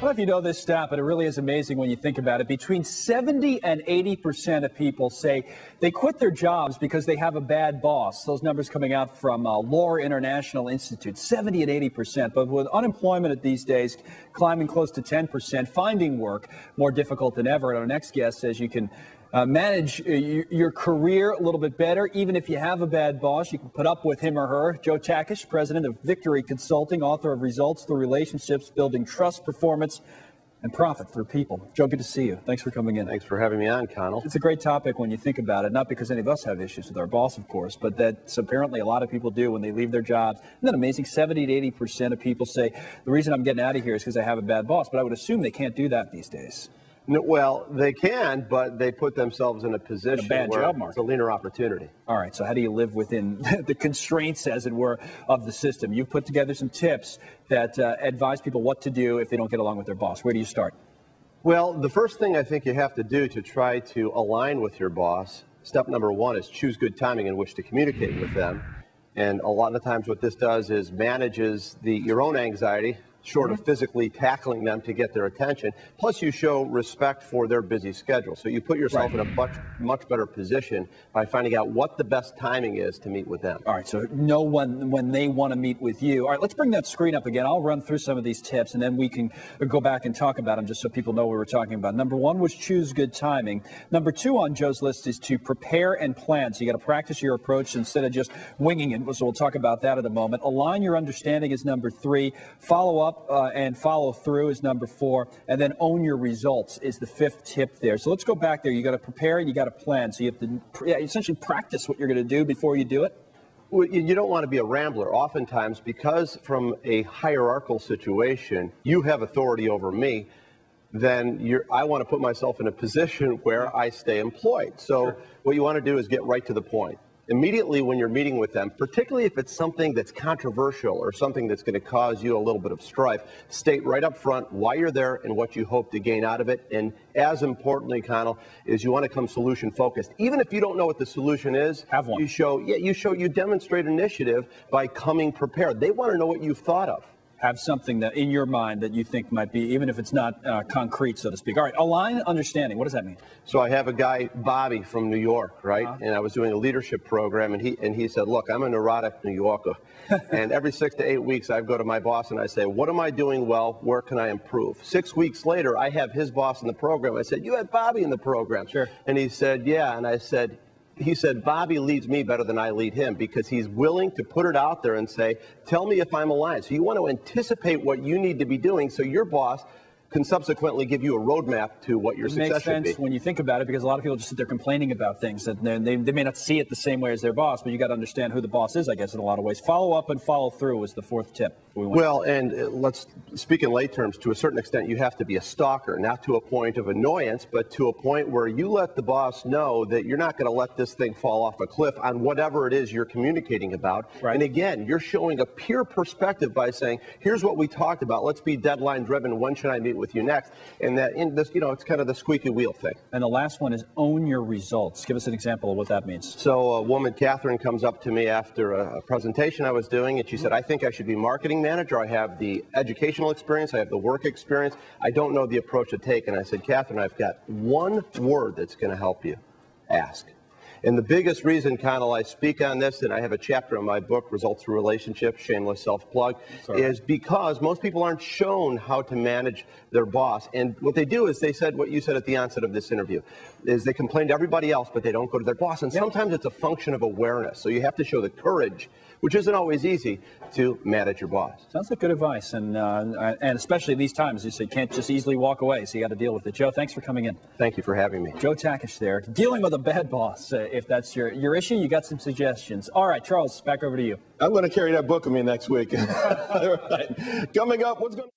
know if you know this stat, but it really is amazing when you think about it. Between 70 and 80% of people say they quit their jobs because they have a bad boss. Those numbers coming out from Lohr International Institute, 70 and 80%. But with unemployment these days climbing close to 10%, finding work more difficult than ever. And our next guest says you can manage your career a little bit better. Even if you have a bad boss, you can put up with him or her. Joe Takash, president of Victory Consulting, author of Results Through Relationships, Building Trust, Performance, and Profit Through People. Joe, good to see you. Thanks for coming in. Thanks for having me on, Connell. It's a great topic when you think about it, not because any of us have issues with our boss, of course, but that's apparently a lot of people do when they leave their jobs. Isn't that amazing? 70 to 80% of people say, the reason I'm getting out of here is because I have a bad boss, but I would assume they can't do that these days. No, well, they can, but they put themselves in a position where it's a leaner opportunity. All right, so how do you live within the constraints, as it were, of the system? You've put together some tips that advise people what to do if they don't get along with their boss. Where do you start? Well, the first thing I think you have to do to try to align with your boss, step number one is choose good timing in which to communicate with them. And a lot of the times what this does is manages your own anxiety, short of physically tackling them to get their attention. Plus, you show respect for their busy schedule. So you put yourself in a much better position by finding out what the best timing is to meet with them. All right, so know when they want to meet with you. All right, let's bring that screen up again. I'll run through some of these tips, and then we can go back and talk about them just so people know what we're talking about. Number one was choose good timing. Number two on Joe's list is to prepare and plan. So you got to practice your approach instead of just winging it. So we'll talk about that in a moment. Align your understanding is number three. Follow up and follow through is number four, and then own your results is the fifth tip there. So let's go back there. You got to prepare and you got to plan. So you have to essentially practice what you're going to do before you do it. Well, you don't want to be a rambler. Oftentimes, because from a hierarchical situation, you have authority over me, then I want to put myself in a position where I stay employed. So what you want to do is get right to the point. Immediately when you're meeting with them, particularly if it's something that's controversial or something that's going to cause you a little bit of strife, state right up front why you're there and what you hope to gain out of it. And as importantly, Connell, is you want to come solution focused. Even if you don't know what the solution is, have one. You demonstrate initiative by coming prepared. They want to know what you've thought of. Have something that in your mind that you think might be, even if it's not concrete, so to speak. All right, align understanding. What does that mean? So I have a guy, Bobby, from New York, right? And I was doing a leadership program, and he said, look, I'm a neurotic New Yorker. And every 6 to 8 weeks, I go to my boss and I say, what am I doing well? Where can I improve? 6 weeks later, I have his boss in the program. I said, you had Bobby in the program. Sure. And he said, yeah. And I said, he said, Bobby leads me better than I lead him because he's willing to put it out there and say, tell me if I'm aligned. So you want to anticipate what you need to be doing so your boss can subsequently give you a roadmap to what your success should be. It makes sense when you think about it because a lot of people just sit there complaining about things that they may not see it the same way as their boss, but you got to understand who the boss is, I guess, in a lot of ways. Follow up and follow through is the fourth tip. Well, and let's speak in lay terms. To a certain extent, you have to be a stalker, not to a point of annoyance, but to a point where you let the boss know that you're not going to let this thing fall off a cliff on whatever it is you're communicating about. Right. And again, you're showing a peer perspective by saying, here's what we talked about. Let's be deadline driven. When should I meet with you next? And that in this, it's kind of the squeaky wheel thing. And the last one is own your results. Give us an example of what that means. So a woman, Catherine, comes up to me after a presentation I was doing, and she said, I think I should be marketing manager. I have the educational experience. I have the work experience. I don't know the approach to take. And I said, Catherine, I've got one word that's going to help you. Ask. And the biggest reason, Connell, I speak on this, and I have a chapter in my book, Results Through Relationships, shameless self-plug, is because most people aren't shown how to manage their boss. And what they do is they said what you said at the onset of this interview, is they complain to everybody else, but they don't go to their boss. And sometimes it's a function of awareness. So you have to show the courage, which isn't always easy, to manage your boss. Sounds like good advice. And especially these times, you say you can't just easily walk away, so you got to deal with it. Joe, thanks for coming in. Thank you for having me. Joe Takash there, dealing with a bad boss. If that's your issue, you got some suggestions. All right, Charles, back over to you. I'm going to carry that book with me next week. All right. Coming up, what's going